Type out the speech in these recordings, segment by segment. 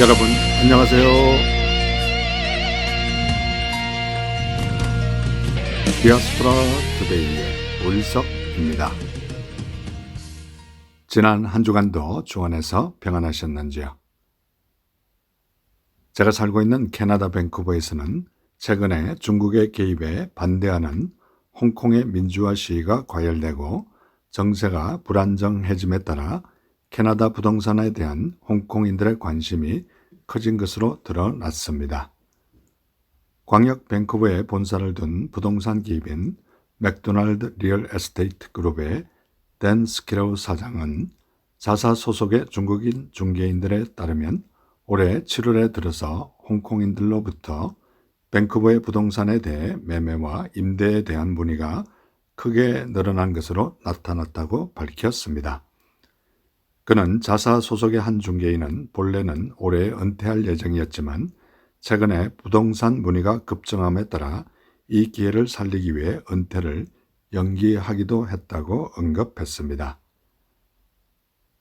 여러분 안녕하세요. 디아스포라 투데이의 오일석입니다. 지난 한 주간도 주 안에서 평안하셨는지요? 제가 살고 있는 캐나다 밴쿠버에서는 최근에 중국의 개입에 반대하는 홍콩의 민주화 시위가 과열되고 정세가 불안정해짐에 따라 캐나다 부동산에 대한 홍콩인들의 관심이 커진 것으로 드러났습니다. 광역 밴쿠버에 본사를 둔 부동산 기업인 맥도날드 리얼 에스테이트 그룹의 댄 스키로우 사장은 자사 소속의 중국인 중개인들에 따르면 올해 7월에 들어서 홍콩인들로부터 밴쿠버의 부동산에 대해 매매와 임대에 대한 문의가 크게 늘어난 것으로 나타났다고 밝혔습니다. 그는 자사 소속의 한 중개인은 본래는 올해 은퇴할 예정이었지만 최근에 부동산 문의가 급증함에 따라 이 기회를 살리기 위해 은퇴를 연기하기도 했다고 언급했습니다.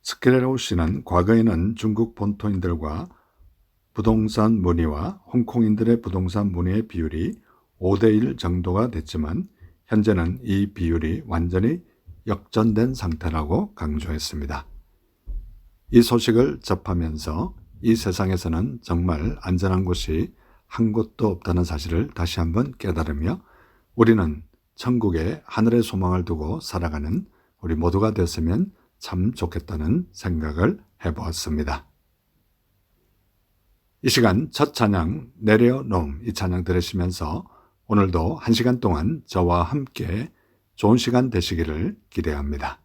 스키레로우 씨는 과거에는 중국 본토인들과 부동산 문의와 홍콩인들의 부동산 문의의 비율이 5대1 정도가 됐지만 현재는 이 비율이 완전히 역전된 상태라고 강조했습니다. 이 소식을 접하면서 이 세상에서는 정말 안전한 곳이 한 곳도 없다는 사실을 다시 한번 깨달으며 우리는 천국에 하늘의 소망을 두고 살아가는 우리 모두가 됐으면 참 좋겠다는 생각을 해보았습니다. 이 시간 첫 찬양 내려놓음 이 찬양 들으시면서 오늘도 1시간 동안 저와 함께 좋은 시간 되시기를 기대합니다.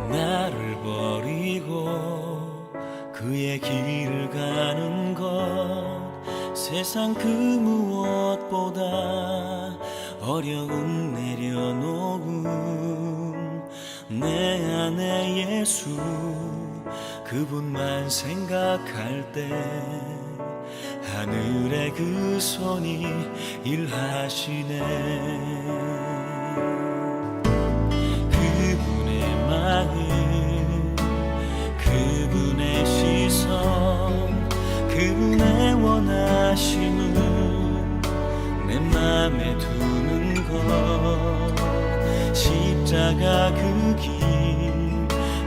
나를 버리고 그의 길을 가는 것 세상 그 무엇보다 어려운 내려놓음 내 안에 예수 그분만 생각할 때 하늘의 그 손이 일하시네. 그분의 시선 그분의 원하심은 내 맘에 두는 것 십자가 그 길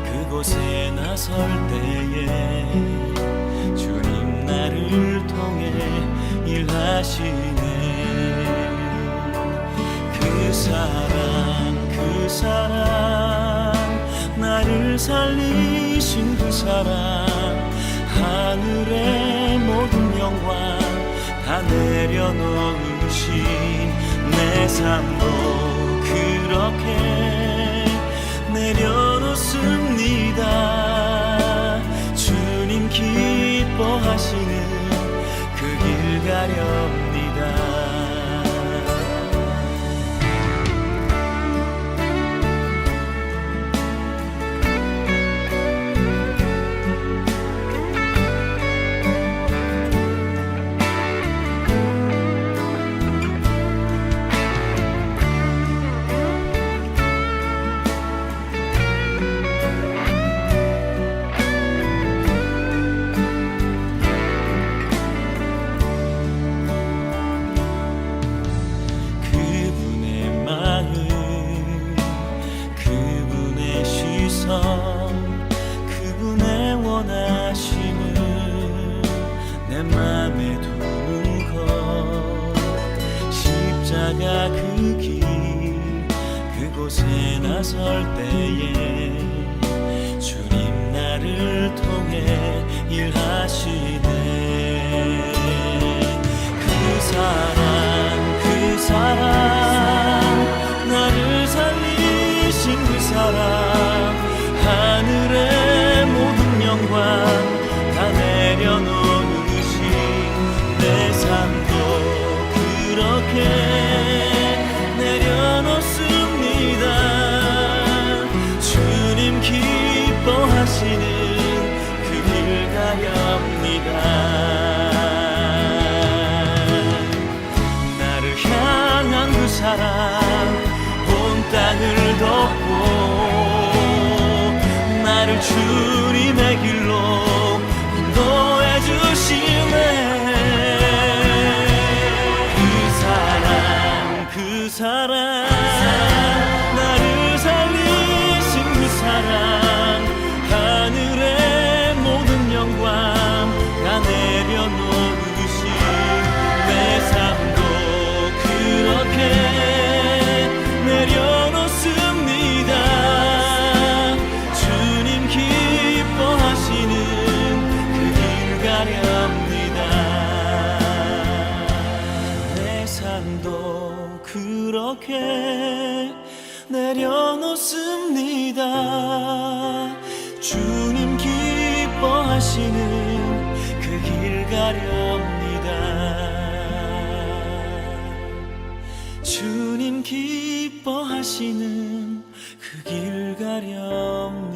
그곳에 나설 때에 주님 나를 통해 일하시네. 그 사랑 나를 살리신 그 사랑 하늘의 모든 영광 다 내려놓으신 내 삶도 그렇게 내려놓습니다. 주님 기뻐하시는 그 길 가렵니다. 그분의 원하심을 내 맘에 두는 것 십자가 그 길 그곳에 나설 때에 주님 나를 통해 일하시네. 그 사랑 나를 살리신 그 사랑 하늘의 모든 영광 다 내려놓으신 내 삶도 그렇게 내려놓습니다. 이렇게 내려놓습니다. 주님 기뻐하시는 그 길 가렵니다. 주님 기뻐하시는 그 길 가렵니다.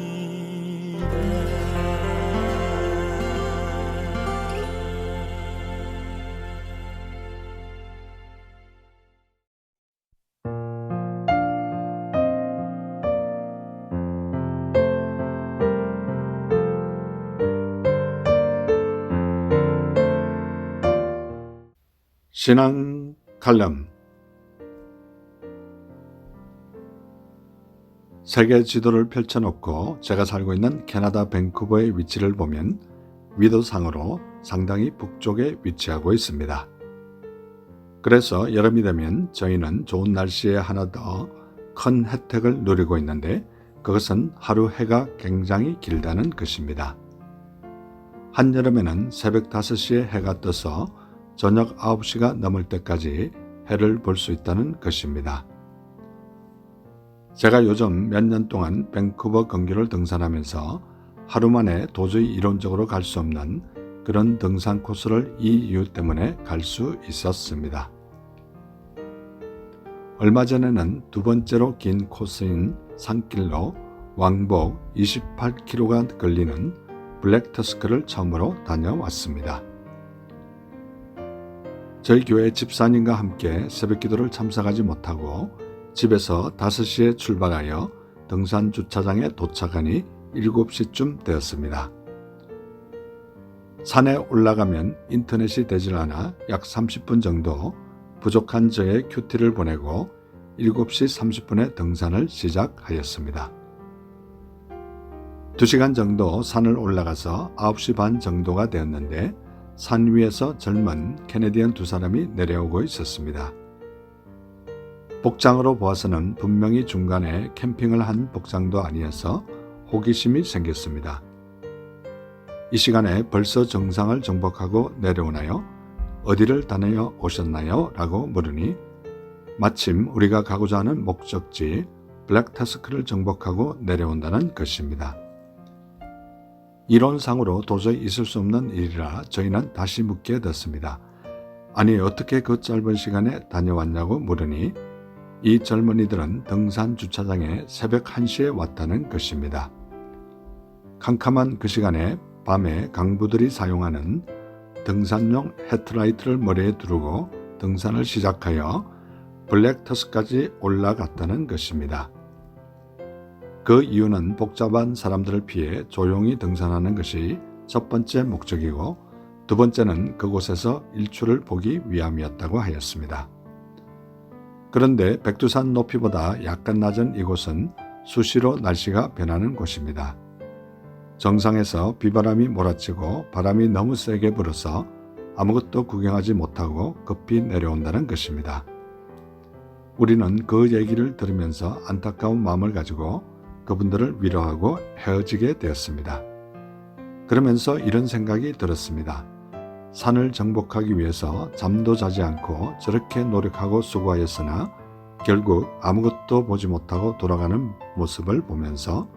신앙 칼럼. 세계 지도를 펼쳐놓고 제가 살고 있는 캐나다 밴쿠버의 위치를 보면 위도상으로 상당히 북쪽에 위치하고 있습니다. 그래서 여름이 되면 저희는 좋은 날씨에 하나 더 큰 혜택을 누리고 있는데 그것은 하루 해가 굉장히 길다는 것입니다. 한여름에는 새벽 5시에 해가 떠서 저녁 9시가 넘을 때까지 해를 볼 수 있다는 것입니다. 제가 요즘 몇 년 동안 밴쿠버 근교를 등산하면서 하루 만에 도저히 이론적으로 갈 수 없는 그런 등산 코스를 이 이유 때문에 갈 수 있었습니다. 얼마 전에는 두 번째로 긴 코스인 산길로 왕복 28km가 걸리는 블랙터스크를 처음으로 다녀왔습니다. 저희 교회 집사님과 함께 새벽 기도를 참석하지 못하고 집에서 5시에 출발하여 등산 주차장에 도착하니 7시쯤 되었습니다. 산에 올라가면 인터넷이 되질 않아 약 30분 정도 부족한 저의 큐티를 보내고 7시 30분에 등산을 시작하였습니다. 2시간 정도 산을 올라가서 9시 반 정도가 되었는데 산 위에서 젊은 캐네디언 2사람이 내려오고 있었습니다. 복장으로 보아서는 분명히 중간에 캠핑을 한 복장도 아니어서 호기심이 생겼습니다. 이 시간에 벌써 정상을 정복하고 내려오나요? 어디를 다녀 오셨나요? 라고 물으니 마침 우리가 가고자 하는 목적지 블랙터스크를 정복하고 내려온다는 것입니다. 이론상으로 도저히 있을 수 없는 일이라 저희는 다시 묻게 됐습니다. 아니 어떻게 그 짧은 시간에 다녀왔냐고 물으니 이 젊은이들은 등산 주차장에 새벽 1시에 왔다는 것입니다. 캄캄한 그 시간에 밤에 강부들이 사용하는 등산용 헤드라이트를 머리에 두르고 등산을 시작하여 블랙터스까지 올라갔다는 것입니다. 그 이유는 복잡한 사람들을 피해 조용히 등산하는 것이 첫 번째 목적이고 두 번째는 그곳에서 일출을 보기 위함이었다고 하였습니다. 그런데 백두산 높이보다 약간 낮은 이곳은 수시로 날씨가 변하는 곳입니다. 정상에서 비바람이 몰아치고 바람이 너무 세게 불어서 아무것도 구경하지 못하고 급히 내려온다는 것입니다. 우리는 그 얘기를 들으면서 안타까운 마음을 가지고 그분들을 위로하고 헤어지게 되었습니다. 그러면서 이런 생각이 들었습니다. 산을 정복하기 위해서 잠도 자지 않고 저렇게 노력하고 수고하였으나 결국 아무것도 보지 못하고 돌아가는 모습을 보면서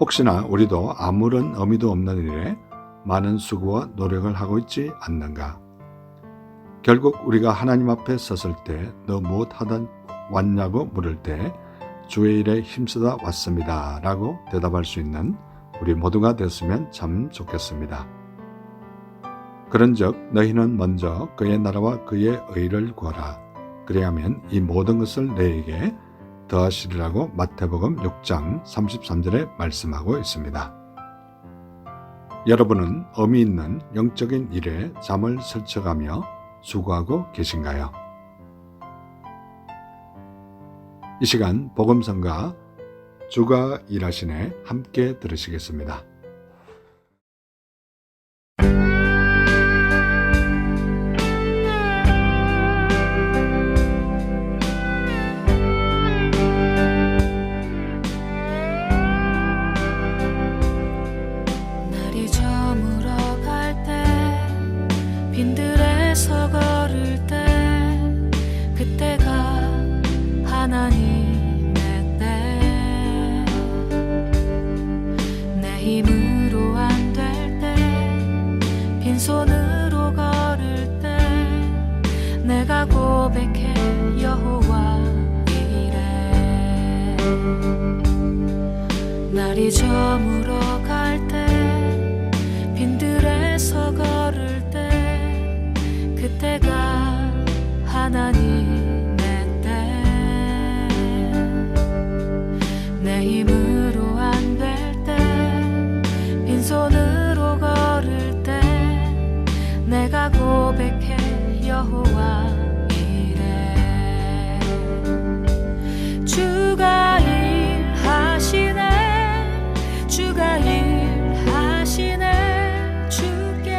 혹시나 우리도 아무런 의미도 없는 일에 많은 수고와 노력을 하고 있지 않는가? 결국 우리가 하나님 앞에 섰을 때 너 무엇 하다 왔냐고 물을 때 주의 일에 힘쓰다 왔습니다 라고 대답할 수 있는 우리 모두가 됐으면 참 좋겠습니다. 그런즉 너희는 먼저 그의 나라와 그의 의를 구하라. 그리하면 이 모든 것을 너희에게 더하시리라고 마태복음 6장 33절에 말씀하고 있습니다. 여러분은 의미 있는 영적인 일에 잠을 설쳐가며 수고하고 계신가요? 이 시간 복음성가 주가 일하시네 함께 들으시겠습니다. 날이 저물어 갈 때 빈들에서 걸을 때 그때가 날이 저물어 갈 때 빈들에서 걸을 때 그때가 하나님의 때 내 힘으로 안 될 때 빈손으로 걸을 때 내가 고백해 여호와 이래 주가 일하시네 주가 일하시네 주께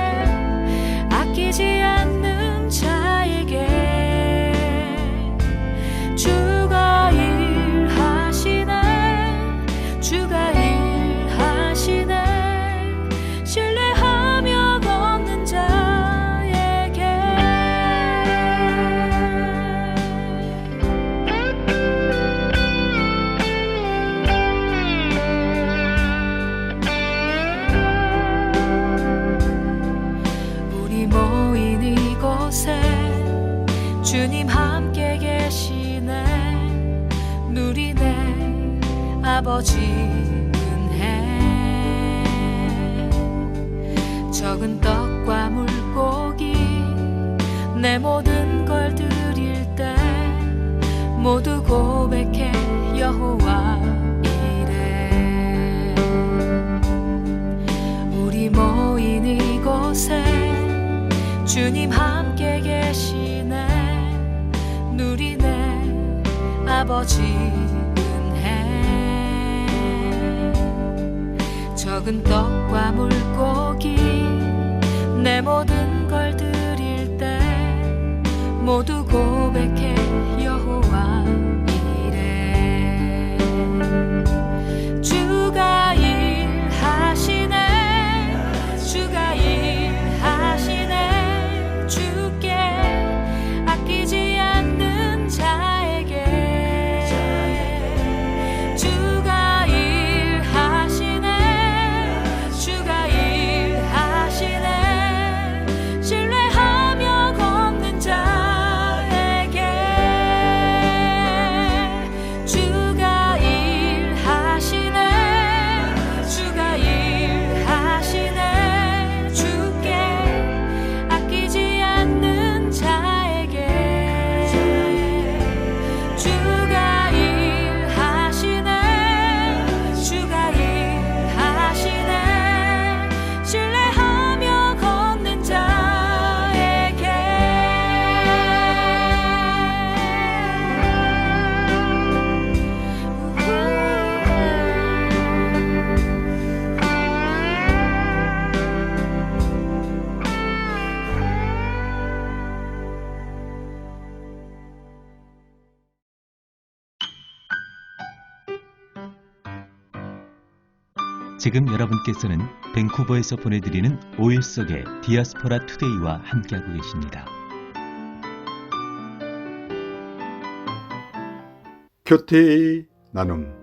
아끼지 않는 자에게 주가 일하시네 주가 일하시네 신뢰하며 걷는 자에게 우리 모인 이곳에 주님 함께 계시네 누리네 아버지 은혜 적은 떡과 물고기 내 모든 걸 드릴 때 모두 고백해 여호와 이래 우리 모인 이곳에 주님 함께 계시네 누리네 아버지 은혜 적은 떡과 물고기 내 모든 걸 드릴 때 모두 고백해 여호와 이래 주가 일하시네 주가 일하시네 주께 아끼지 않는 자에게 주가 일하시네 주가 일하시네 신뢰하며 걷는 자에게 주가 일하시네 주가 일하시네 주께 아끼지 않는 자에게 주가 일하시네 주가 일하시네 신뢰하며 걷는 자에게 지금 여러분께서는 밴쿠버에서 보내드리는 5일 속의 디아스포라 투데이와 함께하고 계십니다. 큐티 나눔.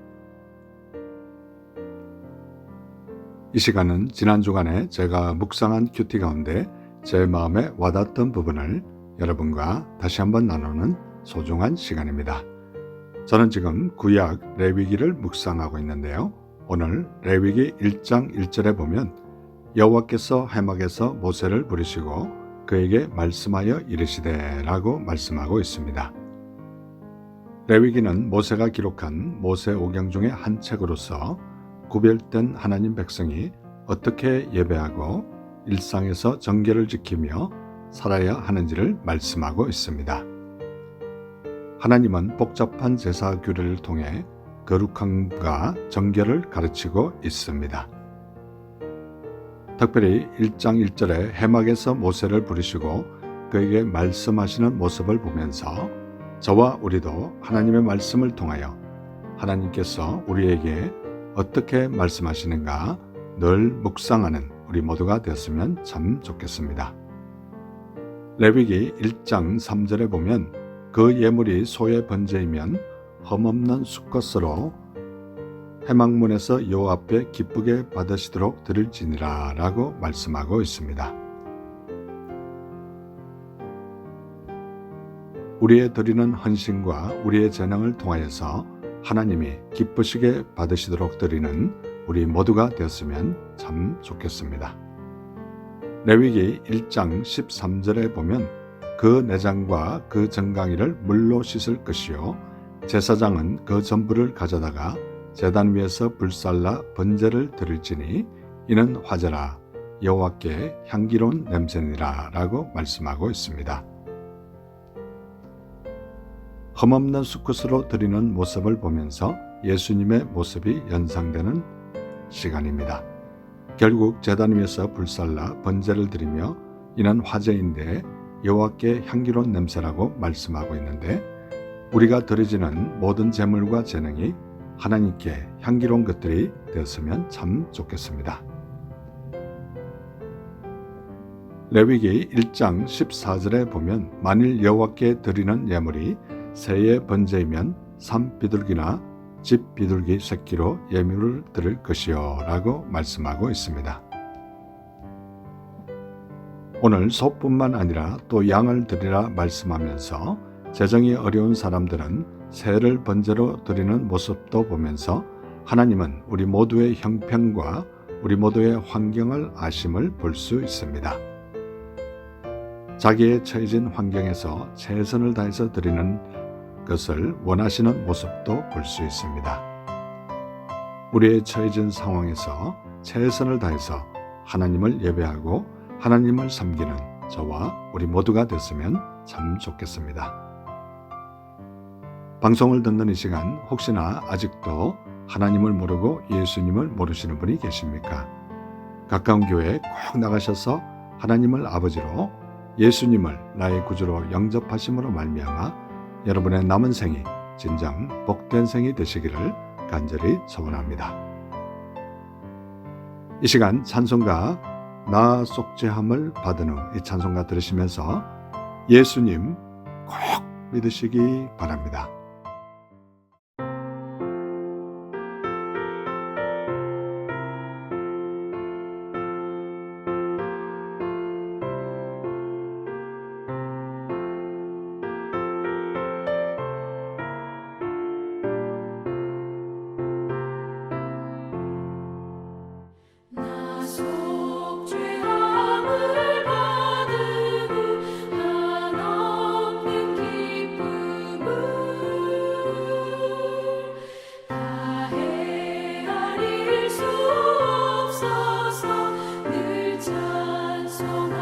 이 시간은 지난 주간에 제가 묵상한 큐티 가운데 제 마음에 와닿았던 부분을 여러분과 다시 한번 나누는 소중한 시간입니다. 저는 지금 구약 레위기를 묵상하고 있는데요. 오늘 레위기 1장 1절에 보면 여호와께서 해막에서 모세를 부르시고 그에게 말씀하여 이르시되 라고 말씀하고 있습니다. 레위기는 모세가 기록한 모세오경 중의 한 책으로서 구별된 하나님 백성이 어떻게 예배하고 일상에서 정결을 지키며 살아야 하는지를 말씀하고 있습니다. 하나님은 복잡한 제사 규례를 통해 거룩함과 정결을 가르치고 있습니다. 특별히 1장 1절에 해막에서 모세를 부르시고 그에게 말씀하시는 모습을 보면서 저와 우리도 하나님의 말씀을 통하여 하나님께서 우리에게 어떻게 말씀하시는가 늘 묵상하는 우리 모두가 되었으면 참 좋겠습니다. 레위기 1장 3절에 보면 그 예물이 소의 번제이면 흠없는 수컷으로 해막문에서 여호와 앞에 기쁘게 받으시도록 드릴지니라 라고 말씀하고 있습니다. 우리의 드리는 헌신과 우리의 재능을 통하여서 하나님이 기쁘시게 받으시도록 드리는 우리 모두가 되었으면 참 좋겠습니다. 레위기 1장 13절에 보면 그 내장과 그 정강이를 물로 씻을 것이요 제사장은 그 전부를 가져다가 제단 위에서 불살라 번제를 드릴지니 이는 화제라 여호와께 향기로운 냄새니라 라고 말씀하고 있습니다. 흠없는 수컷으로 드리는 모습을 보면서 예수님의 모습이 연상되는 시간입니다. 결국 제단 위에서 불살라 번제를 드리며 이는 화제인데 여호와께 향기로운 냄새라고 말씀하고 있는데 우리가 드려지는 모든 제물과 재능이 하나님께 향기로운 것들이 되었으면 참 좋겠습니다. 레위기 1장 14절에 보면 만일 여호와께 드리는 예물이 새의 번제이면 삼 비둘기나 집 비둘기 새끼로 예물을 드릴 것이요 라고 말씀하고 있습니다. 오늘 소뿐만 아니라 또 양을 드리라 말씀하면서 재정이 어려운 사람들은 새를 번제로 드리는 모습도 보면서 하나님은 우리 모두의 형편과 우리 모두의 환경을 아심을 볼 수 있습니다. 자기의 처해진 환경에서 최선을 다해서 드리는 것을 원하시는 모습도 볼 수 있습니다. 우리의 처해진 상황에서 최선을 다해서 하나님을 예배하고 하나님을 섬기는 저와 우리 모두가 됐으면 참 좋겠습니다. 방송을 듣는 이 시간 혹시나 아직도 하나님을 모르고 예수님을 모르시는 분이 계십니까? 가까운 교회에 꼭 나가셔서 하나님을 아버지로 예수님을 나의 구주로 영접하심으로 말미암아 여러분의 남은 생이 진정 복된 생이 되시기를 간절히 소원합니다. 이 시간 찬송가 나 속죄함을 받은 후 이 찬송가 들으시면서 예수님 꼭 믿으시기 바랍니다. 나 속죄함을 받은 후 한없는 기쁨을 다 헤아릴 수 없어서 늘 찬송합니다.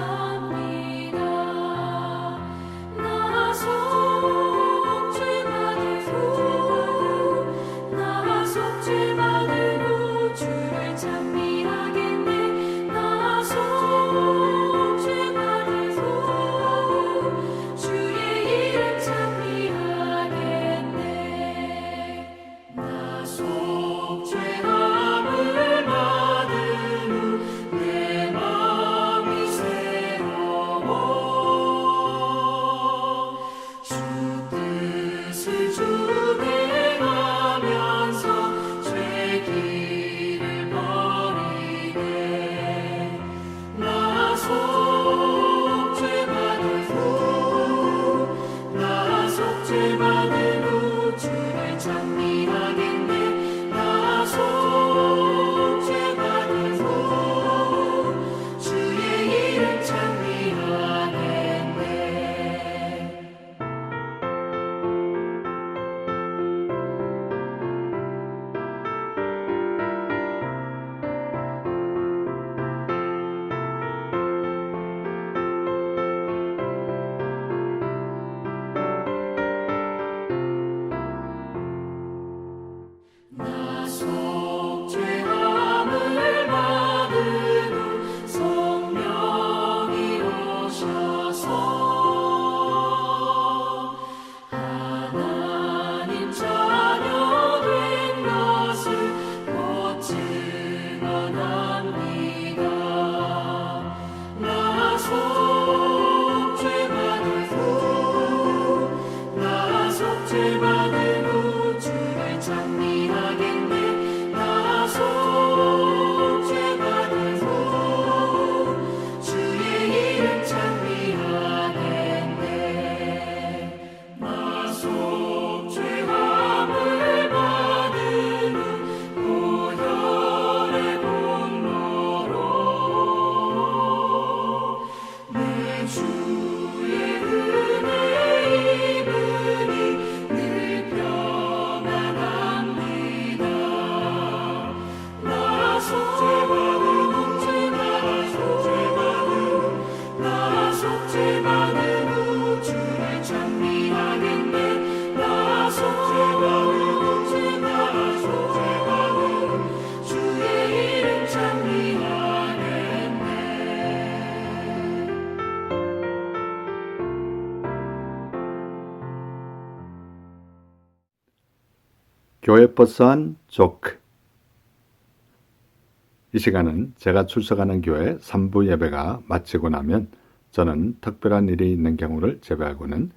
나 속죄받은 후 주를 찬미하겠네. 나 속죄받은 후 주의 이름 찬미하겠네. 나 속죄함을 받은 후 내 마음이 새로워 주 뜻을 준행하면서 죄 길을 버리네. 나 속죄받은 후 주를 찬미하겠네. 나 속죄받은 후 주의 이름 찬미하겠네. 교회 버스 안 조크. 이 시간은 제가 출석하는 교회 3부 예배가 마치고 나면 저는 특별한 일이 있는 경우를 제외하고는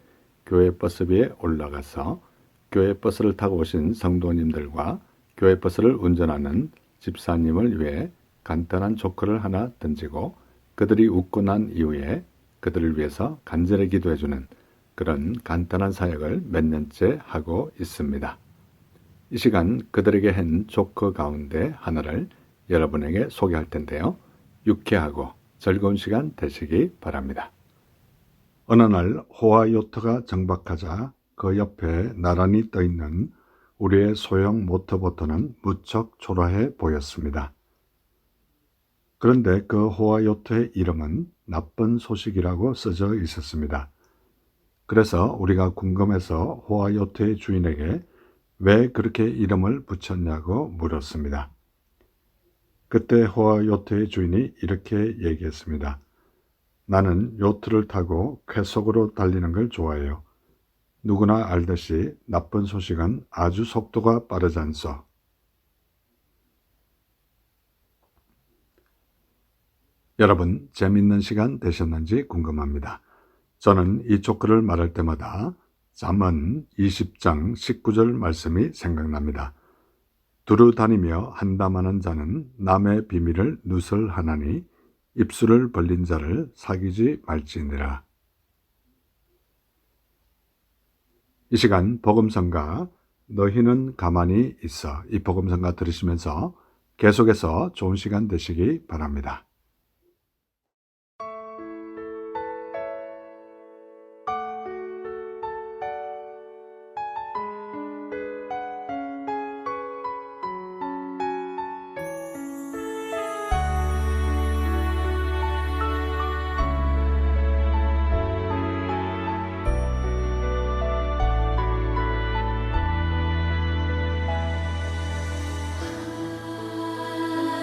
교회 버스비에 올라가서 교회 버스를 타고 오신 성도님들과 교회 버스를 운전하는 집사님을 위해 간단한 조크를 하나 던지고 그들이 웃고 난 이후에 그들을 위해서 간절히 기도해주는 그런 간단한 사역을 몇 년째 하고 있습니다. 이 시간 그들에게 한 조크 가운데 하나를 여러분에게 소개할 텐데요. 유쾌하고 즐거운 시간 되시기 바랍니다. 어느 날 호화 요트가 정박하자 그 옆에 나란히 떠있는 우리의 소형 모터보트는 무척 초라해 보였습니다. 그런데 그 호화 요트의 이름은 나쁜 소식이라고 써져 있었습니다. 그래서 우리가 궁금해서 호화 요트의 주인에게 왜 그렇게 이름을 붙였냐고 물었습니다. 그때 호화 요트의 주인이 이렇게 얘기했습니다. 나는 요트를 타고 쾌속으로 달리는 걸 좋아해요. 누구나 알듯이 나쁜 소식은 아주 속도가 빠르지 않소. 여러분, 재밌는 시간 되셨는지 궁금합니다. 저는 이 조크를 말할 때마다 잠언 20장 19절 말씀이 생각납니다. 두루 다니며 한담하는 자는 남의 비밀을 누설하나니 입술을 벌린 자를 사귀지 말지니라. 이 시간 복음성가 너희는 가만히 있어. 이 복음성가 들으시면서 계속해서 좋은 시간 되시기 바랍니다.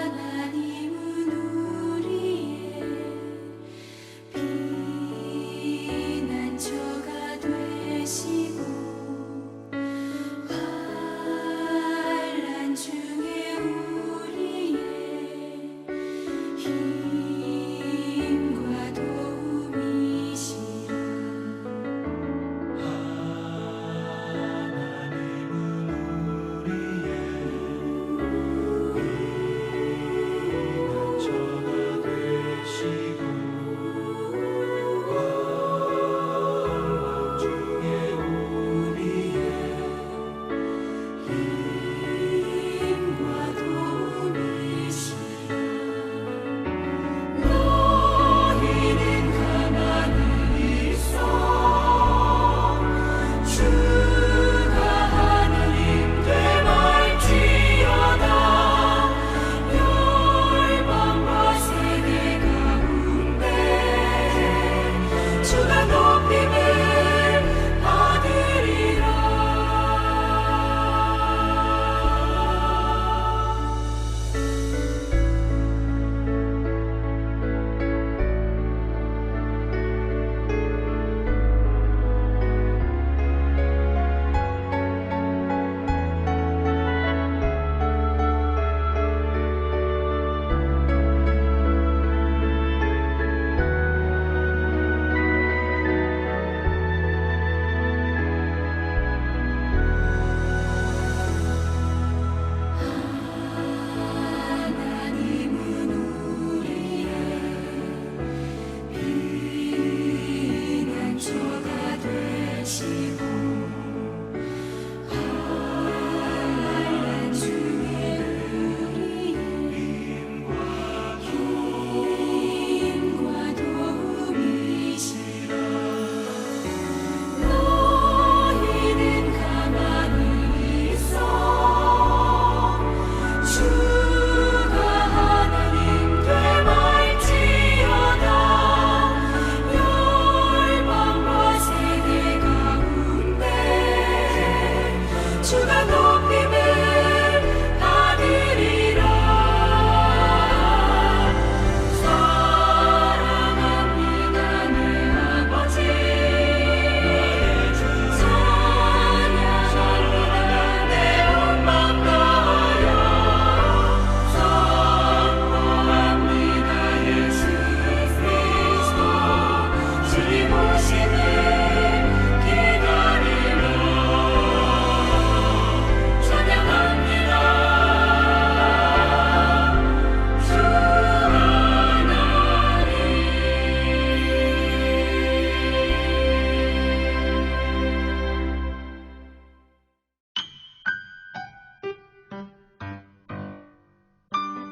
하나님은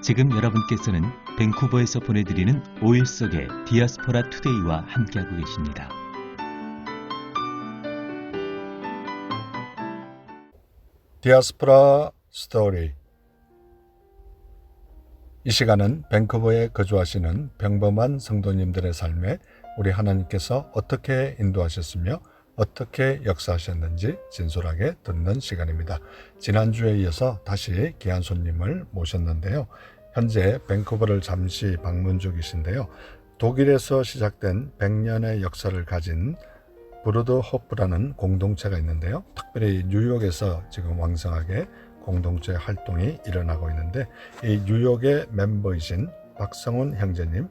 지금 여러분께서는 밴쿠버에서 보내드리는 5일 속의 디아스포라 투데이와 함께하고 계십니다. 디아스포라 스토리. 이 시간은 밴쿠버에 거주하시는 평범한 성도님들의 삶에 우리 하나님께서 어떻게 인도하셨으며 어떻게 역사하셨는지 진솔하게 듣는 시간입니다. 지난주에 이어서 다시 귀한 손님을 모셨는데요. 현재 밴쿠버를 잠시 방문 중이신데요. 독일에서 시작된 100년의 역사를 가진 브루드 호프라는 공동체가 있는데요. 특별히 뉴욕에서 지금 왕성하게 공동체 활동이 일어나고 있는데, 이 뉴욕의 멤버이신 박성훈 형제님,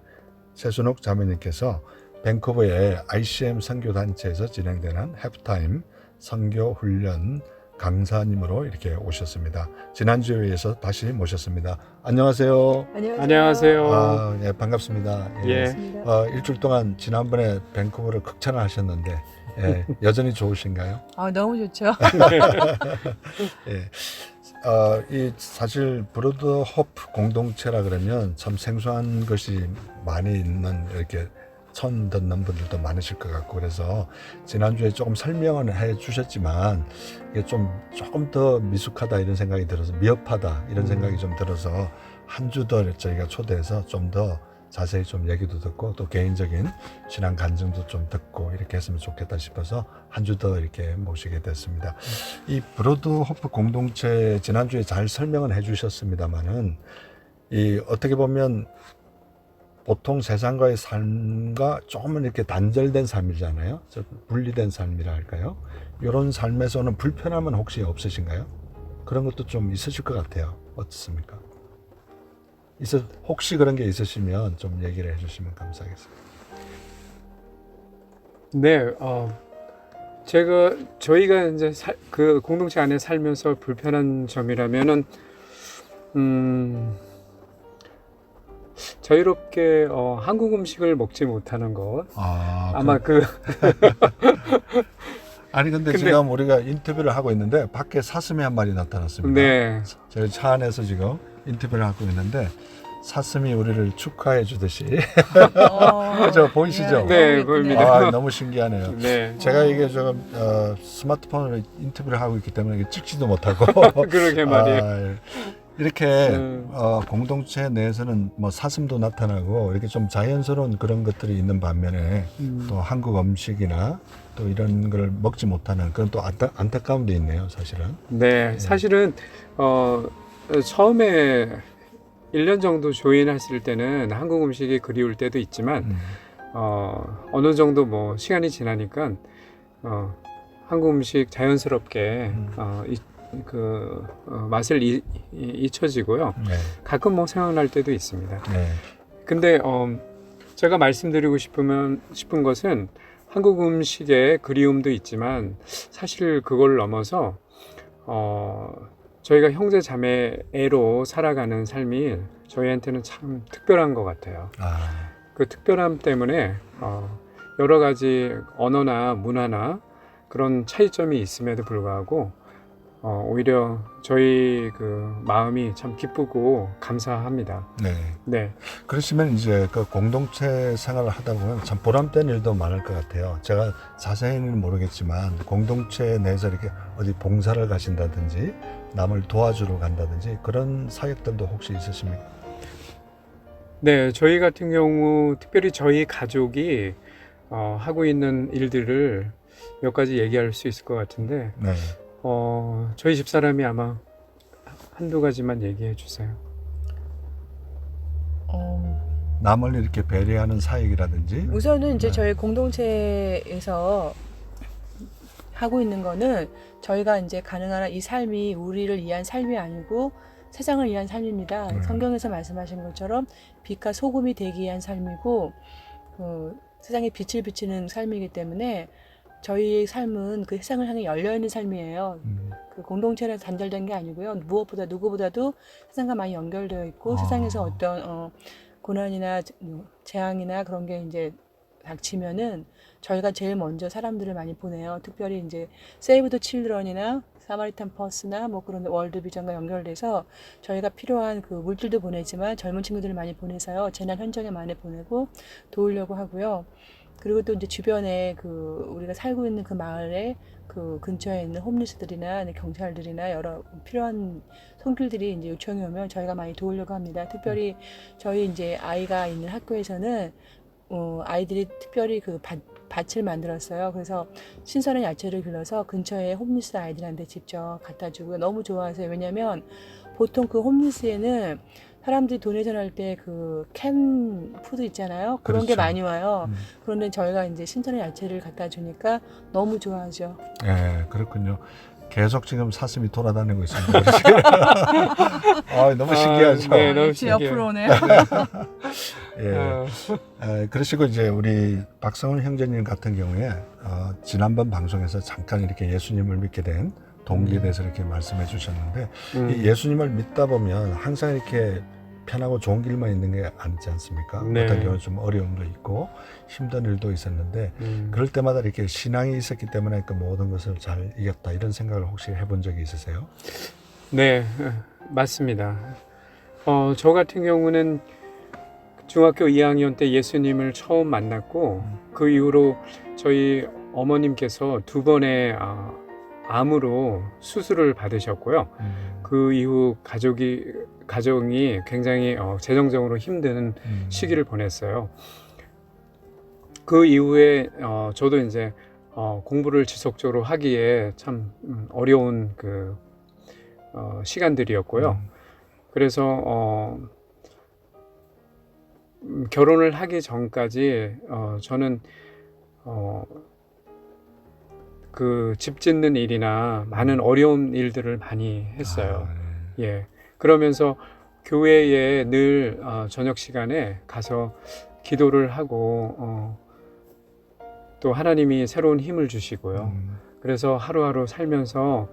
세순옥 자매님께서 밴쿠버의 ICM 선교단체에서 진행되는 해프타임 선교훈련 강사님으로 이렇게 오셨습니다. 지난주에 이어서 다시 모셨습니다. 안녕하세요. 안녕하세요. 예, 반갑습니다. 예. 일주일 동안 지난번에 밴쿠버를 극찬을 하셨는데, 예, 여전히 좋으신가요? 너무 좋죠. 예. 이 사실 브루드 호프 공동체라 그러면 참 생소한 것이 많이 있는, 이렇게 처음 듣는 분들도 많으실 것 같고, 그래서 지난주에 조금 설명을 해 주셨지만 이게 조금 더 미숙하다 이런 생각이 들어서, 미흡하다 이런 생각이 좀 들어서 한 주 더 저희가 초대해서 좀 더 자세히 좀 얘기도 듣고 또 개인적인 신앙 간증도 좀 듣고 이렇게 했으면 좋겠다 싶어서 한 주 더 이렇게 모시게 됐습니다. 이 브루드 호프 공동체 지난주에 잘 설명을 해 주셨습니다만은, 이 어떻게 보면 보통 세상과의 삶과 조금은 이렇게 단절된 삶이잖아요. 분리된 삶이라 할까요? 이런 삶에서는 불편함은 혹시 없으신가요? 그런 것도 좀 있으실 것 같아요. 어떻습니까? 혹시 그런 게 있으시면 좀 얘기를 해주시면 감사하겠습니다. 네, 저희가 이제 그 공동체 안에 살면서 불편한 점이라면은, 자유롭게 한국 음식을 먹지 못하는 것. 아마 아니 근데 지금 우리가 인터뷰를 하고 있는데 밖에 사슴이 한 마리 나타났습니다. 네. 저희 차 안에서 지금 인터뷰를 하고 있는데 사슴이 우리를 축하해 주듯이 그죠? 보이시죠? 네, 보입니다. 너무 신기하네요. 네. 제가 이게 지금 스마트폰으로 인터뷰를 하고 있기 때문에 이게 찍지도 못하고 그러게 말이에요. 이렇게 공동체 내에서는 뭐 사슴도 나타나고 이렇게 좀 자연스러운 그런 것들이 있는 반면에 또 한국 음식이나 또 이런 걸 먹지 못하는 그런 또 안타까움도 있네요, 사실은. 네, 사실은 처음에 1년 정도 조인했을 때는 한국 음식이 그리울 때도 있지만 어느 정도 뭐 시간이 지나니까 한국 음식 자연스럽게 맛을 잊혀지고요. 네. 가끔 뭐 생각날 때도 있습니다. 네. 근데 제가 말씀드리고 싶은 것은 한국 음식의 그리움도 있지만 사실 그걸 넘어서 저희가 형제 자매애로 살아가는 삶이 저희한테는 참 특별한 것 같아요. 그 특별함 때문에 여러 가지 언어나 문화나 그런 차이점이 있음에도 불구하고 오히려 저희 그 마음이 참 기쁘고 감사합니다. 네. 네. 그러시면 이제 그 공동체 생활을 하다 보면 참 보람된 일도 많을 것 같아요. 제가 자세히는 모르겠지만 공동체 내에서 이렇게 어디 봉사를 가신다든지 남을 도와주러 간다든지 그런 사역들도 혹시 있으십니까? 네, 저희 같은 경우 특별히 저희 가족이 하고 있는 일들을 몇 가지 얘기할 수 있을 것 같은데 네. 저희 집사람이 아마 한두 가지만 얘기해 주세요. 남을 이렇게 배려하는 사역이라든지. 우선은 이제 네. 저희 공동체에서 하고 있는 거는 저희가 이제 가능한 이 삶이 우리를 위한 삶이 아니고 세상을 위한 삶입니다. 성경에서 말씀하신 것처럼 빛과 소금이 되기 위한 삶이고 세상에 빛을 비치는 삶이기 때문에 저희의 삶은 그 세상을 향해 열려있는 삶이에요. 그 공동체랑 단절된 게 아니고요. 무엇보다 누구보다도 세상과 많이 연결되어 있고 세상에서 어떤 고난이나 재앙이나 그런 게 이제 닥치면은 저희가 제일 먼저 사람들을 많이 보내요. 특별히 이제 세이브 더 칠드런이나 사마리탄 버스나 뭐 그런 월드비전과 연결돼서 저희가 필요한 그 물질도 보내지만 젊은 친구들을 많이 보내서요. 재난 현장에 많이 보내고 도우려고 하고요. 그리고 또 이제 주변에 그 우리가 살고 있는 그 마을에 그 근처에 있는 홈리스들이나 경찰들이나 여러 필요한 손길들이 이제 요청이 오면 저희가 많이 도우려고 합니다. 특별히 저희 이제 아이가 있는 학교에서는 아이들이 특별히 그 밭을 만들었어요. 그래서 신선한 야채를 길러서 근처에 홈리스 아이들한테 직접 갖다 주고 너무 좋아하세요. 왜냐면 보통 그 홈리스에는 사람들이 도네이션 할 때 그 캔 푸드 있잖아요. 그런 게 그렇죠. 많이 와요. 그런데 저희가 이제 신선한 야채를 갖다 주니까 너무 좋아하죠. 예, 그렇군요. 계속 지금 사슴이 돌아다니고 있습니다. 너무 신기하죠. 네, 너무 역시 신기해요. 옆으로 오네. 예. 그러시고 이제 우리 박성훈 형제님 같은 경우에 지난번 방송에서 잠깐 이렇게 예수님을 믿게 된 동기에 대해서 이렇게 말씀해 주셨는데 이 예수님을 믿다 보면 항상 이렇게 편하고 좋은 길만 있는 게 아니지 않습니까? 네. 어떤 경우는 좀 어려움도 있고 힘든 일도 있었는데 그럴 때마다 이렇게 신앙이 있었기 때문에 그 모든 것을 잘 이겼다 이런 생각을 혹시 해본 적이 있으세요? 네, 맞습니다. 저 같은 경우는 중학교 2학년 때 예수님을 처음 만났고 그 이후로 저희 어머님께서 2번의 암으로 수술을 받으셨고요. 그 이후 가정이 굉장히 재정적으로 힘든 시기를 보냈어요. 그 이후에 저도 이제 공부를 지속적으로 하기에 참 어려운 그 시간들이었고요. 그래서 결혼을 하기 전까지 저는 그 집 짓는 일이나 많은 어려운 일들을 많이 했어요. 예. 그러면서 교회에 늘 저녁 시간에 가서 기도를 하고 또 하나님이 새로운 힘을 주시고요. 그래서 하루하루 살면서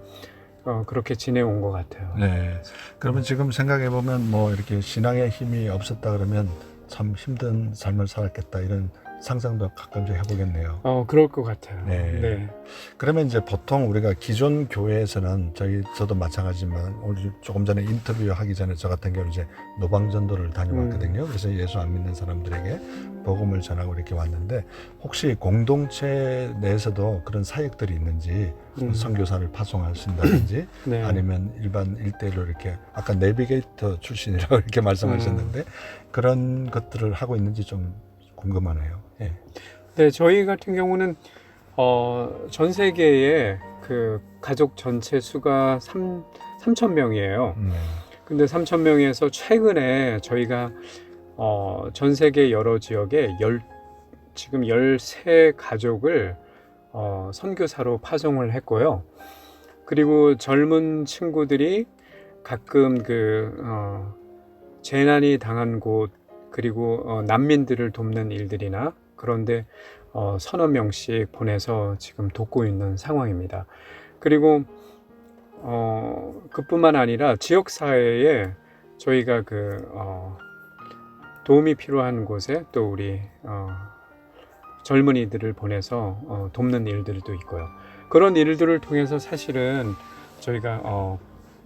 그렇게 지내온 것 같아요. 네. 그러면 지금 생각해 보면 뭐 이렇게 신앙의 힘이 없었다 그러면 참 힘든 삶을 살았겠다 이런 상상도 가끔씩 해보겠네요. 그럴 것 같아요. 네. 네. 그러면 이제 보통 우리가 기존 교회에서는 저도 마찬가지지만 오늘 조금 전에 인터뷰하기 전에 저 같은 경우 이제 노방전도를 다녀왔거든요. 그래서 예수 안 믿는 사람들에게 복음을 전하고 이렇게 왔는데 혹시 공동체 내에서도 그런 사역들이 있는지 선교사를 파송하신다든지 네. 아니면 일반 1대1로 이렇게 아까 내비게이터 출신이라고 이렇게 말씀하셨는데 그런 것들을 하고 있는지 좀 궁금하네요. 예. 네, 저희 같은 경우는 전 세계에 그 가족 전체 수가 3,000명이에요. 근데 3,000명에서 최근에 저희가 전 세계 여러 지역에 지금 13가족을 선교사로 파송을 했고요. 그리고 젊은 친구들이 가끔 재난이 당한 곳 그리고 난민들을 돕는 일들이나 그런데 서너 명씩 보내서 지금 돕고 있는 상황입니다. 그리고 그뿐만 아니라 지역사회에 저희가 도움이 필요한 곳에 또 우리 젊은이들을 보내서 돕는 일들도 있고요. 그런 일들을 통해서 사실은 저희가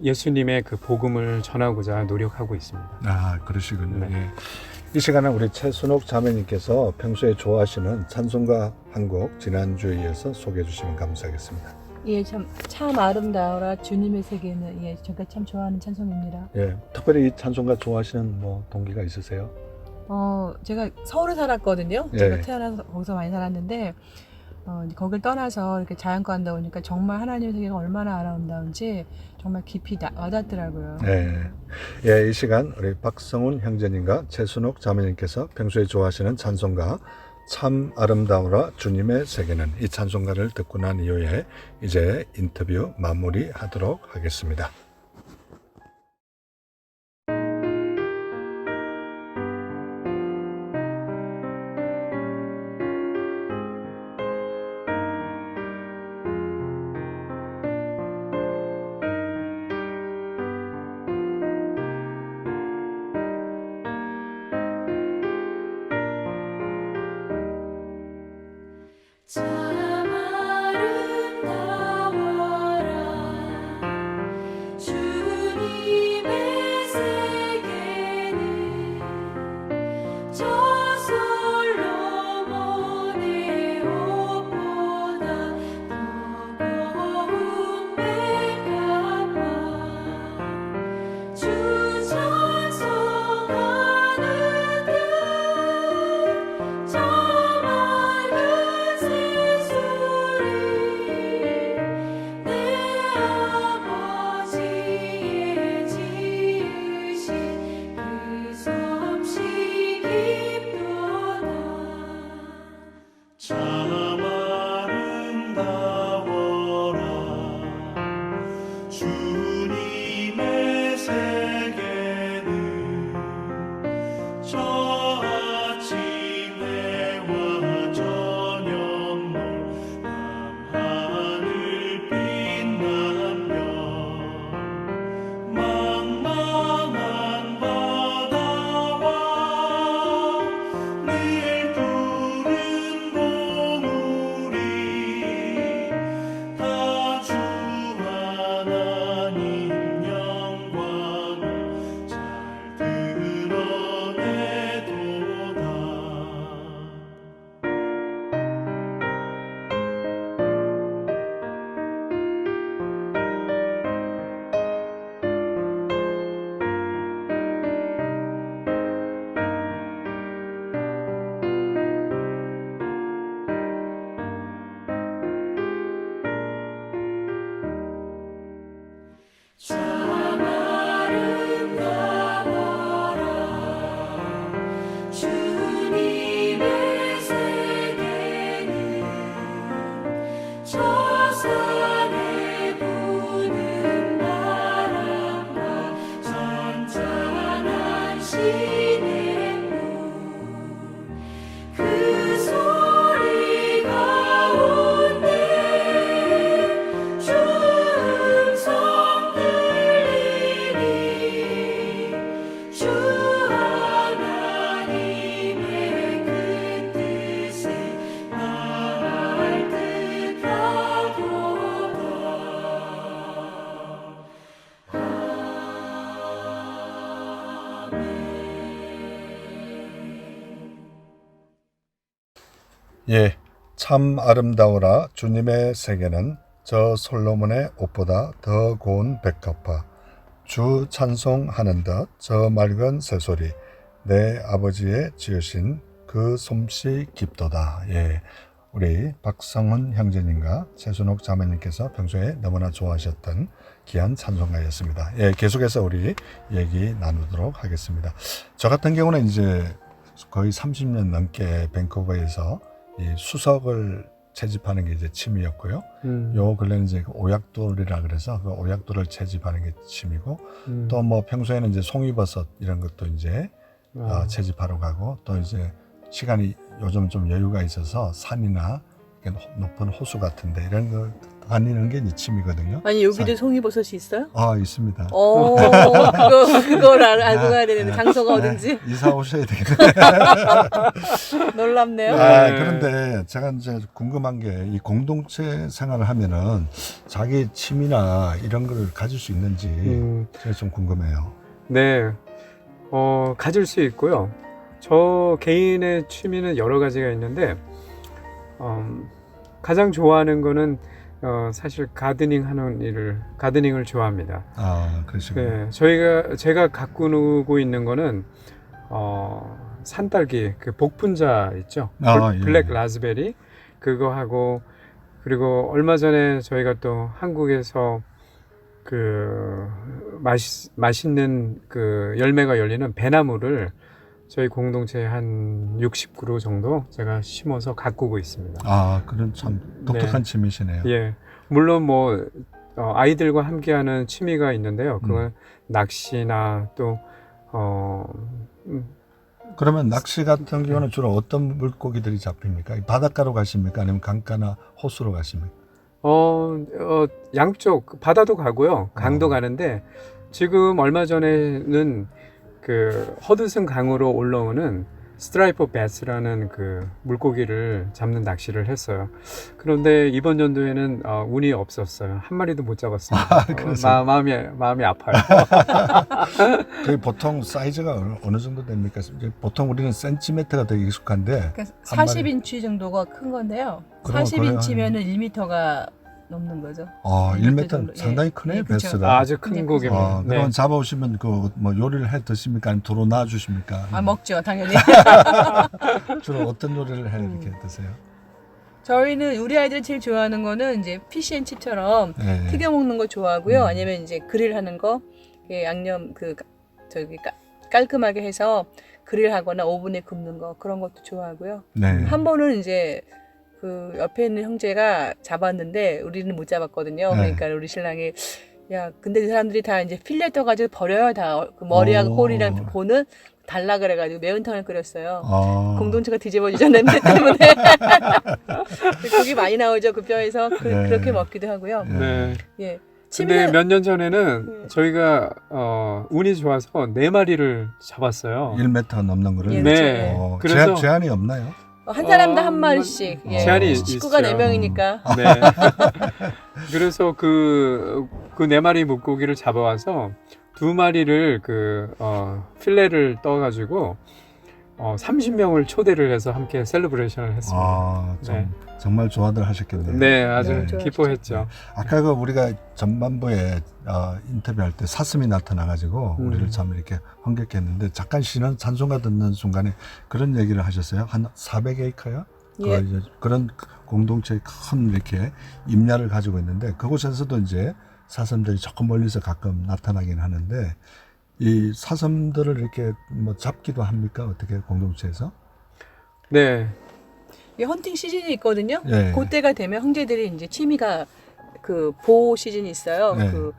예수님의 그 복음을 전하고자 노력하고 있습니다. 아, 그러시군요. 네. 예. 이 시간에 우리 최순옥 자매님께서 평소에 좋아하시는 찬송가 한 곡 지난주에 이어서 소개해 주시면 감사하겠습니다. 예, 참 아름다워라 주님의 세계는 예, 제가 참 좋아하는 찬송입니다. 예, 특별히 이 찬송가 좋아하시는 뭐 동기가 있으세요? 제가 서울에 살았거든요. 예. 제가 태어나서 거기서 많이 살았는데 거길 떠나서 이렇게 자연과 한다 보니까 정말 하나님의 세계가 얼마나 아름다운지 정말 깊이 와닿더라고요. 네. 예, 이 시간 우리 박성훈 형제님과 최순옥 자매님께서 평소에 좋아하시는 찬송가 참 아름다워라 주님의 세계는 이 찬송가를 듣고 난 이후에 이제 인터뷰 마무리하도록 하겠습니다. 참 아름다워라 예, 참 아름다워라 주님의 세계는 저 솔로몬의 옷보다 더 고운 백합화. 주 찬송하는 듯 저 맑은 새소리. 내 아버지의 지으신 그 솜씨 깊도다. 예, 우리 박성훈 형제님과 최순옥 자매님께서 평소에 너무나 좋아하셨던 귀한 찬송가였습니다. 예, 계속해서 우리 얘기 나누도록 하겠습니다. 저 같은 경우는 이제 거의 30년 넘게 밴쿠버에서 이 수석을 채집하는 게 이제 취미였고요. 요 근래는 이제 오약돌이라 그래서 그 오약돌을 채집하는 게 취미고, 또 뭐 평소에는 이제 송이버섯 이런 것도 이제 채집하러 가고, 또 이제 시간이 요즘 좀 여유가 있어서 산이나 높은 호수 같은데 이런 걸 다니는 게 이제 취미거든요. 아니 여기도 송이버섯이 있어요? 있습니다. 그걸 알고 가야 되는데 장소가 어딘지. 이사 오셔야 되겠네요. 놀랍네요. 그런데 제가 이제 궁금한 게 이 공동체 생활을 하면은 자기 취미나 이런 걸 가질 수 있는지 제가 좀 궁금해요. 네, 가질 수 있고요. 저 개인의 취미는 여러 가지가 있는데 가장 좋아하는 거는 사실 가드닝을 좋아합니다. 그러시군요. 네, 제가 가꾸고 있는 거는 산딸기, 그 복분자 있죠? 블랙 라즈베리 그거 하고, 그리고 얼마 전에 저희가 또 한국에서 그 맛있는 그 열매가 열리는 배나무를 저희 공동체에 한 60그루 정도 제가 심어서 가꾸고 있습니다. 그런 참 독특한 취미시네요. 예, 물론 뭐 아이들과 함께하는 취미가 있는데요. 그건 낚시나 또 그러면 낚시 같은 경우는 주로 어떤 물고기들이 잡힙니까? 바닷가로 가십니까? 아니면 강가나 호수로 가십니까? 양쪽 바다도 가고요, 강도 가는데 지금 얼마 전에는 그 허드슨 강으로 올라오는 스트라이퍼 베스라는 그 물고기를 잡는 낚시를 했어요. 그런데 이번 연도에는 운이 없었어요. 한 마리도 못 잡았습니다. 마음이 아파요. 그 보통 사이즈가 어느 정도 됩니까? 보통 우리는 센티미터가 되게 익숙한데 40인치 정도가 큰 건데요. 40인치면은 1m가 넘는 거죠. 1m 정도. 상당히 크네요, 그렇죠. 베스가. 아주 큰 고기입니다. 그럼 잡아오시면 그 뭐 요리를 해 드십니까? 아니면 도로 놔 주십니까? 먹죠, 당연히. 주로 어떤 요리를 해 이렇게 드세요? 저희는 우리 아이들이 제일 좋아하는 거는 이제 피시앤칩처럼 튀겨 먹는 거 좋아하고요. 아니면 이제 그릴하는 거, 양념 깔끔하게 해서 그릴하거나 오븐에 굽는 거, 그런 것도 좋아하고요. 한 번은 이제 그 옆에 있는 형제가 잡았는데 우리는 못 잡았거든요. 그러니까 우리 신랑이 근데 이 사람들이 다 이제 필레 떠가지고 버려요. 다 그 머리하고 꼬리랑 보는 달라 그래가지고 매운탕을 끓였어요. 공동체가 뒤집어지죠, 냄새 때문에. 고기 많이 나오죠, 그 뼈에서. 그렇게 먹기도 하고요. 예. 근데 몇 년 전에는 저희가 운이 좋아서 4마리를 잡았어요. 1m 넘는 거를. 네. 그래서 제한이 없나요? 한 사람당 한 마리씩. 제한이 식구가 있어요. 4명이니까. 네. 그래서 그 4마리 물고기를 잡아와서 2마리를 필레를 떠가지고 30명을 초대를 해서 함께 셀러브레이션을 했습니다. 정말 좋아들 하셨겠네요. 네, 아주 기뻐했죠. 아까 우리가 전반부에 인터뷰할 때 사슴이 나타나가지고 우리를 참 이렇게 흥겹게 했는데, 잠깐 쉬는 찬송가 듣는 순간에 그런 얘기를 하셨어요. 한 400에이커요? 예. 그런 공동체의 큰 이렇게 임야를 가지고 있는데, 그곳에서도 이제 사슴들이 조금 멀리서 가끔 나타나긴 하는데, 이 사슴들을 이렇게 뭐 잡기도 합니까? 어떻게 공동체에서? 네. 헌팅 시즌이 있거든요. 네. 그때가 되면 형제들이 이제 취미가 그 보호 시즌이 있어요. 네. 그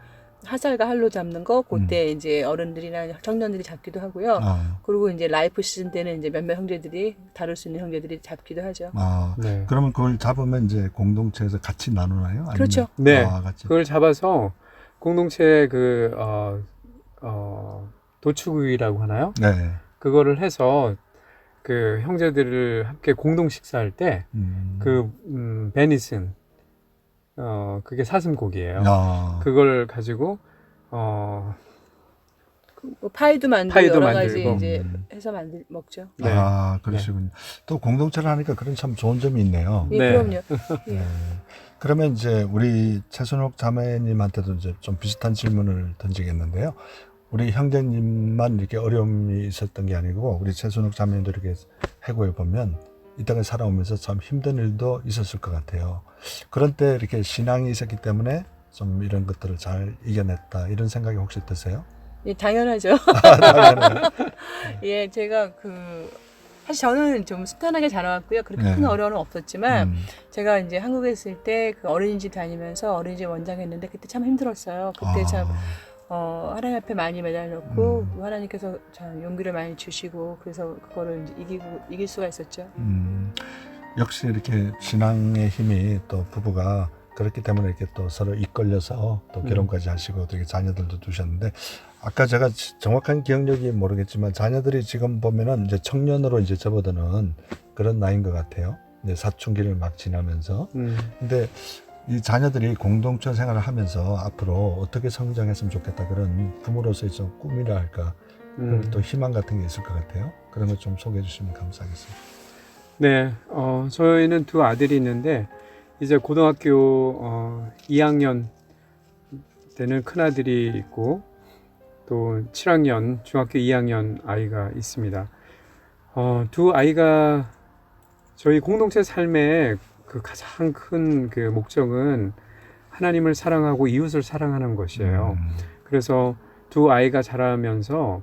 하살과 할로 잡는 거, 그때 이제 어른들이나 청년들이 잡기도 하고요. 그리고 이제 라이프 시즌 때는 이제 몇몇 형제들이, 다룰 수 있는 형제들이 잡기도 하죠. 네. 그러면 그걸 잡으면 이제 공동체에서 같이 나누나요? 아니면? 그렇죠. 네. 같이. 그걸 잡아서 공동체 도축이라고 하나요? 네. 그거를 해서 그 형제들을 함께 공동 식사할 때 베니슨, 그게 사슴고기예요. 그걸 가지고 파이도 만들고 여러 가지 이제 해서 먹죠. 네. 아, 그러시군요. 또 공동체를 하니까 그런 참 좋은 점이 있네요. 예, 네. 그럼요. 예. 네. 그러면 이제 우리 최순옥 자매님한테도 이제 좀 비슷한 질문을 던지겠는데요. 우리 형제님만 이렇게 어려움이 있었던 게 아니고 우리 최순옥 자매님도 이렇게 해고해 보면 이 땅에 살아오면서 참 힘든 일도 있었을 것 같아요. 그런 때 이렇게 신앙이 있었기 때문에 좀 이런 것들을 잘 이겨냈다 이런 생각이 혹시 드세요? 예, 당연하죠. 당연해요. 예, 제가 사실 저는 좀 순탄하게 자라왔고요. 그렇게 네. 큰 어려움은 없었지만 제가 이제 한국에 있을 때 그 어린이집 다니면서 어린이집 원장했는데 그때 참 힘들었어요. 그때 참 하나님 앞에 많이 매달렸고 하나님께서 참 용기를 많이 주시고 그래서 그거를 이제 이길 수가 있었죠. 역시 이렇게 신앙의 힘이 또 부부가 그렇기 때문에 이렇게 또 서로 이끌려서 또 결혼까지 하시고 되게 자녀들도 두셨는데 아까 제가 정확한 기억력이 모르겠지만 자녀들이 지금 보면은 이제 청년으로 이제 접어드는 그런 나이인 것 같아요. 이제 사춘기를 막 지나면서. 근데 이 자녀들이 공동체 생활을 하면서 앞으로 어떻게 성장했으면 좋겠다 그런 부모로서의 좀 꿈이라 할까 그리고 또 희망 같은 게 있을 것 같아요. 그런 것 좀 소개해 주시면 감사하겠습니다. 네, 저희는 두 아들이 있는데 이제 고등학교 2학년 되는 큰아들이 있고 또 7학년 중학교 2학년 아이가 있습니다. 두 아이가 저희 공동체 삶의 그 가장 큰 그 목적은 하나님을 사랑하고 이웃을 사랑하는 것이에요. 그래서 두 아이가 자라면서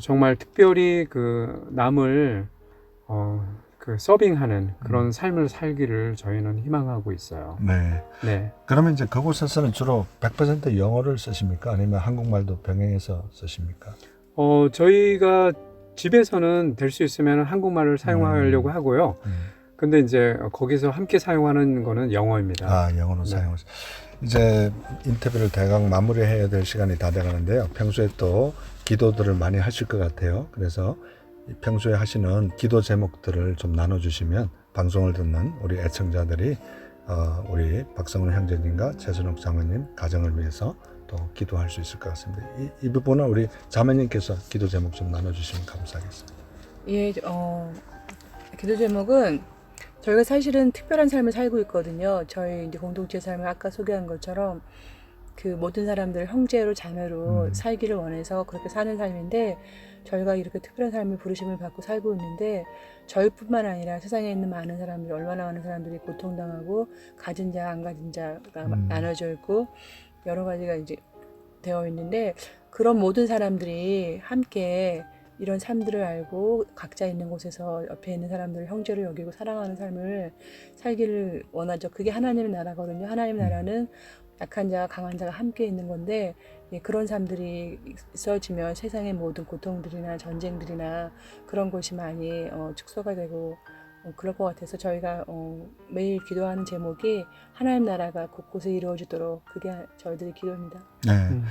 정말 특별히 그 남을 그 서빙하는 그런 삶을 살기를 저희는 희망하고 있어요. 네. 네. 그러면 이제 그곳에서는 주로 100% 영어를 쓰십니까? 아니면 한국말도 병행해서 쓰십니까? 저희가 집에서는 될 수 있으면 한국말을 사용하려고 하고요. 근데 이제 거기서 함께 사용하는 거는 영어입니다. 아, 영어로 네. 사용하시. 이제 인터뷰를 대강 마무리해야 될 시간이 다 돼가는데요. 평소에 또 기도들을 많이 하실 것 같아요. 그래서 평소에 하시는 기도 제목들을 좀 나눠주시면 방송을 듣는 우리 애청자들이 우리 박성훈 형제님과 최순옥 자매님 가정을 위해서 또 기도할 수 있을 것 같습니다. 이 부분은 우리 자매님께서 기도 제목 좀 나눠주시면 감사하겠습니다. 예, 기도 제목은 저희가 사실은 특별한 삶을 살고 있거든요. 저희 이제 공동체 삶을 아까 소개한 것처럼 그 모든 사람들 형제로 자매로 살기를 원해서 그렇게 사는 삶인데 저희가 이렇게 특별한 삶을 부르심을 받고 살고 있는데 저희뿐만 아니라 세상에 있는 많은 사람들이 얼마나 많은 사람들이 고통당하고 가진 자 안 가진 자가 나눠져 있고 여러 가지가 이제 되어 있는데 그런 모든 사람들이 함께 이런 삶들을 알고 각자 있는 곳에서 옆에 있는 사람들을 형제로 여기고 사랑하는 삶을 살기를 원하죠. 그게 하나님의 나라거든요. 하나님의 나라는 약한 자와 강한 자가 함께 있는 건데 그런 삶들이 있어지면 세상의 모든 고통들이나 전쟁들이나 그런 것이 많이 축소가 되고 그럴 것 같아서 저희가 매일 기도하는 제목이 하나님 나라가 곳곳에 이루어지도록 그게 저희들의 기도입니다. 네.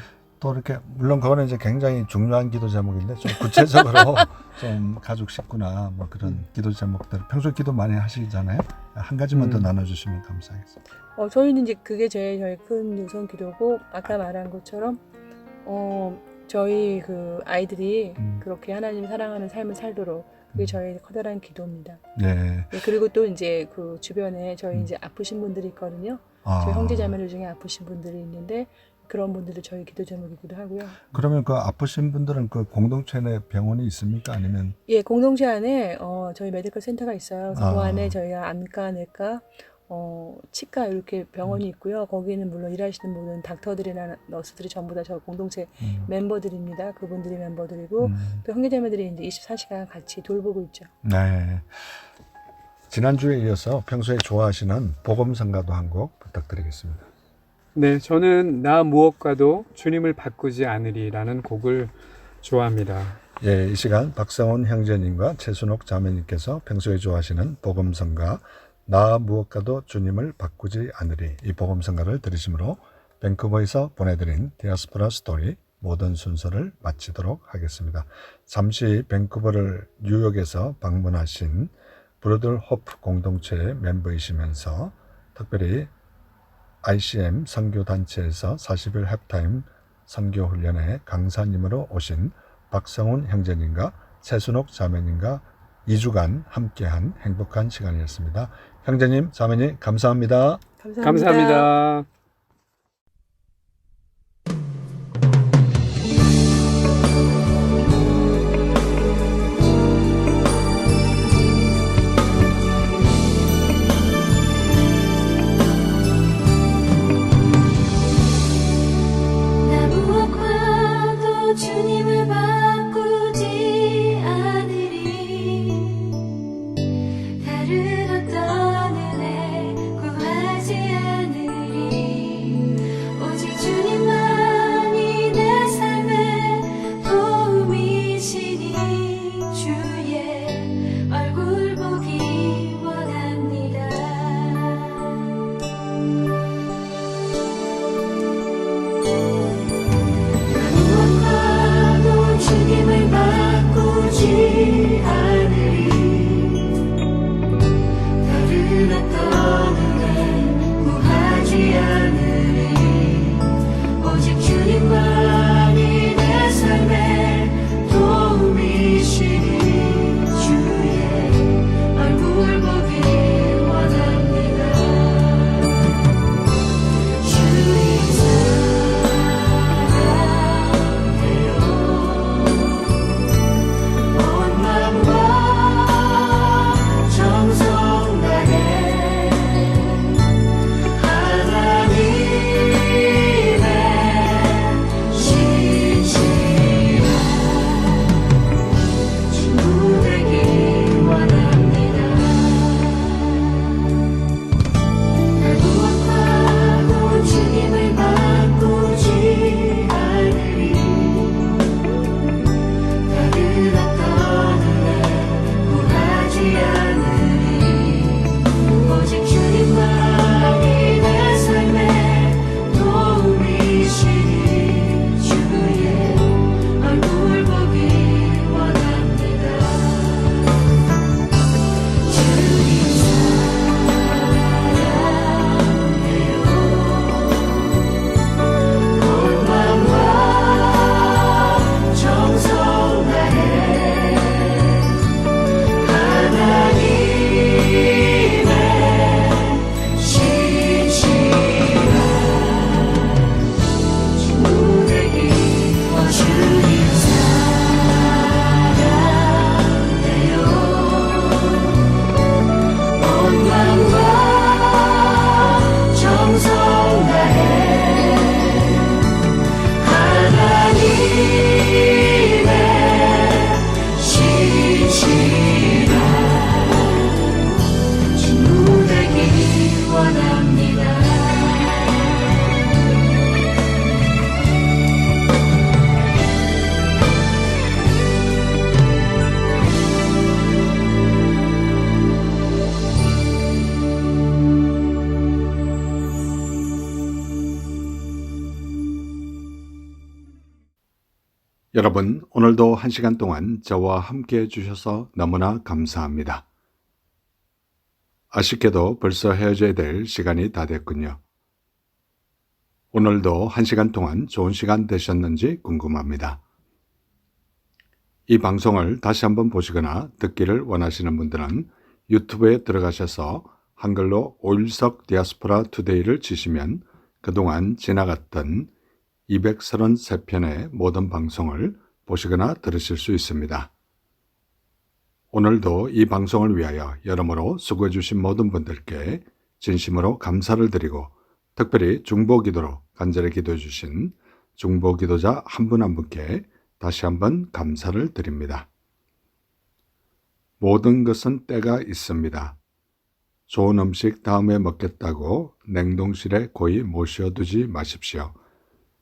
또 이렇게 물론 그거는 이제 굉장히 중요한 기도 제목인데 좀 구체적으로 좀 가족 식구나 뭐 그런 기도 제목들 평소에 기도 많이 하시잖아요. 한 가지만 더 나눠주시면 감사하겠습니다. 저희는 이제 그게 저희 큰 우선 기도고 아까 말한 것처럼 저희 그 아이들이 그렇게 하나님 사랑하는 삶을 살도록 그게 저희 커다란 기도입니다. 네. 그리고 또 이제 그 주변에 저희 이제 아프신 분들이 있거든요. 저희 형제자매들 중에 아프신 분들이 있는데 그런 분들도 저희 기도 제목이기도 하고요. 그러면 그 아프신 분들은 그 공동체 내 병원이 있습니까? 아니면 예, 공동체 안에 저희 메디컬 센터가 있어요. 그 안에 저희가 안과, 내과, 치과 이렇게 병원이 있고요. 거기는 물론 일하시는 모든 닥터들이나 너스들이 전부 다 저 공동체 멤버들입니다. 그분들이 멤버들이고 또 형제자매들이 이제 24시간 같이 돌보고 있죠. 네. 지난주에 이어서 평소에 좋아하시는 복음성가도 한 곡 부탁드리겠습니다. 네, 저는 나 무엇과도 주님을 바꾸지 않으리라는 곡을 좋아합니다. 예, 이 시간 박성훈 형제님과 최순옥 자매님께서 평소에 좋아하시는 복음성가 나 무엇과도 주님을 바꾸지 않으리 이 복음성가를 들으심으로 밴쿠버에서 보내드린 디아스포라 스토리 모든 순서를 마치도록 하겠습니다. 잠시 밴쿠버를 뉴욕에서 방문하신 브로들 호프 공동체 멤버이시면서 특별히 ICM 선교단체에서 40일 합타임 선교훈련의 강사님으로 오신 박성훈 형제님과 최순옥 자매님과 2주간 함께한 행복한 시간이었습니다. 형제님, 자매님 감사합니다. 감사합니다. 나 무엇과도 주님을 바꾸지 않으리 다른 어떤 은혜 구하지 않으리 오직 주님만이 내 삶의 도움이시니 주의 얼굴 보기 원합니다. 무엇과도 주님을 바꾸지 않으리 다른 어떤 은혜 구하지 않으리 오직 주님만이 내 삶의 도움이시니 주의 얼굴 보기 원합니다. 주님 온 마음과 정성 다해 하나님의 신실한 친구 되기 원합니다. 나 무엇과도 주님을 바꾸지 않으리 다른 어떤 은혜 구하지 않으리 오직 주님만이 내 삶의 도움이시니 주의 얼굴 보기 원합니다. 주님 사랑해요 온 마음과 정성 다해 하나님의 신실한 친구 되기 원합니다. 주님 사랑해요 온 마음과 정성 다해 하나님의 신실한 친구 되기 원합니다. 여러분, 오늘도 1시간 동안 저와 함께 해주셔서 너무나 감사합니다. 아쉽게도 벌써 헤어져야 될 시간이 다 됐군요. 오늘도 1시간 동안 좋은 시간 되셨는지 궁금합니다. 이 방송을 다시 한번 보시거나 듣기를 원하시는 분들은 유튜브에 들어가셔서 한글로 오일석 디아스포라 투데이를 치시면 그동안 지나갔던 233편의 모든 방송을 보시거나 들으실 수 있습니다. 오늘도 이 방송을 위하여 여러모로 수고해 주신 모든 분들께 진심으로 감사를 드리고 특별히 중보기도로 간절히 기도해 주신 중보기도자 한 분 한 분께 다시 한번 감사를 드립니다. 모든 것은 때가 있습니다. 좋은 음식 다음에 먹겠다고 냉동실에 고이 모셔두지 마십시오.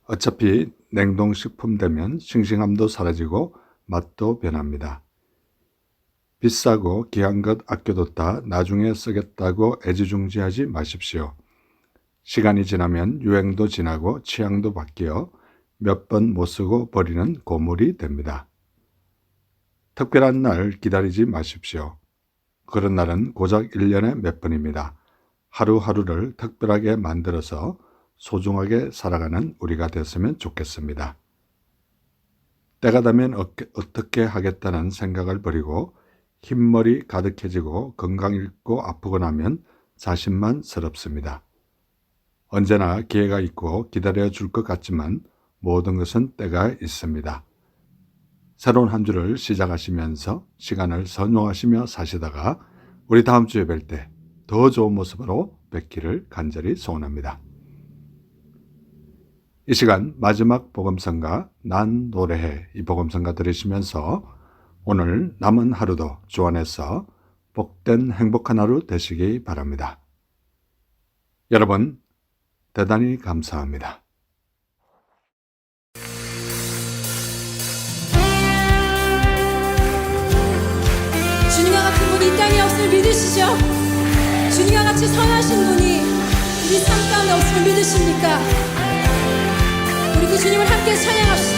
어차피 냉동식품 되면 싱싱함도 사라지고 맛도 변합니다. 비싸고 귀한 것 아껴뒀다 나중에 쓰겠다고 애지중지하지 마십시오. 시간이 지나면 유행도 지나고 취향도 바뀌어 몇 번 못 쓰고 버리는 고물이 됩니다. 특별한 날 기다리지 마십시오. 그런 날은 고작 1년에 몇 번입니다. 하루하루를 특별하게 만들어서 소중하게 살아가는 우리가 됐으면 좋겠습니다. 때가 되면 어떻게 하겠다는 생각을 버리고 흰머리 가득해지고 건강 잃고 아프고 나면 자신만스럽습니다. 언제나 기회가 있고 기다려 줄 것 같지만 모든 것은 때가 있습니다. 새로운 한 주를 시작하시면서 시간을 선용하시며 사시다가 우리 다음 주에 뵐 때 더 좋은 모습으로 뵙기를 간절히 소원합니다. 이 시간 마지막 복음성가 난 노래해 이 복음성가 들으시면서 오늘 남은 하루도 주 안에서 복된 행복한 하루 되시기 바랍니다. 여러분 대단히 감사합니다. 주님과 같은 분이 이 땅에 없음을 믿으시죠? 주님과 같이 선하신 분이 우리 삶 가운데 없음을 믿으십니까? 우리 그 주님을 함께 찬양합시다.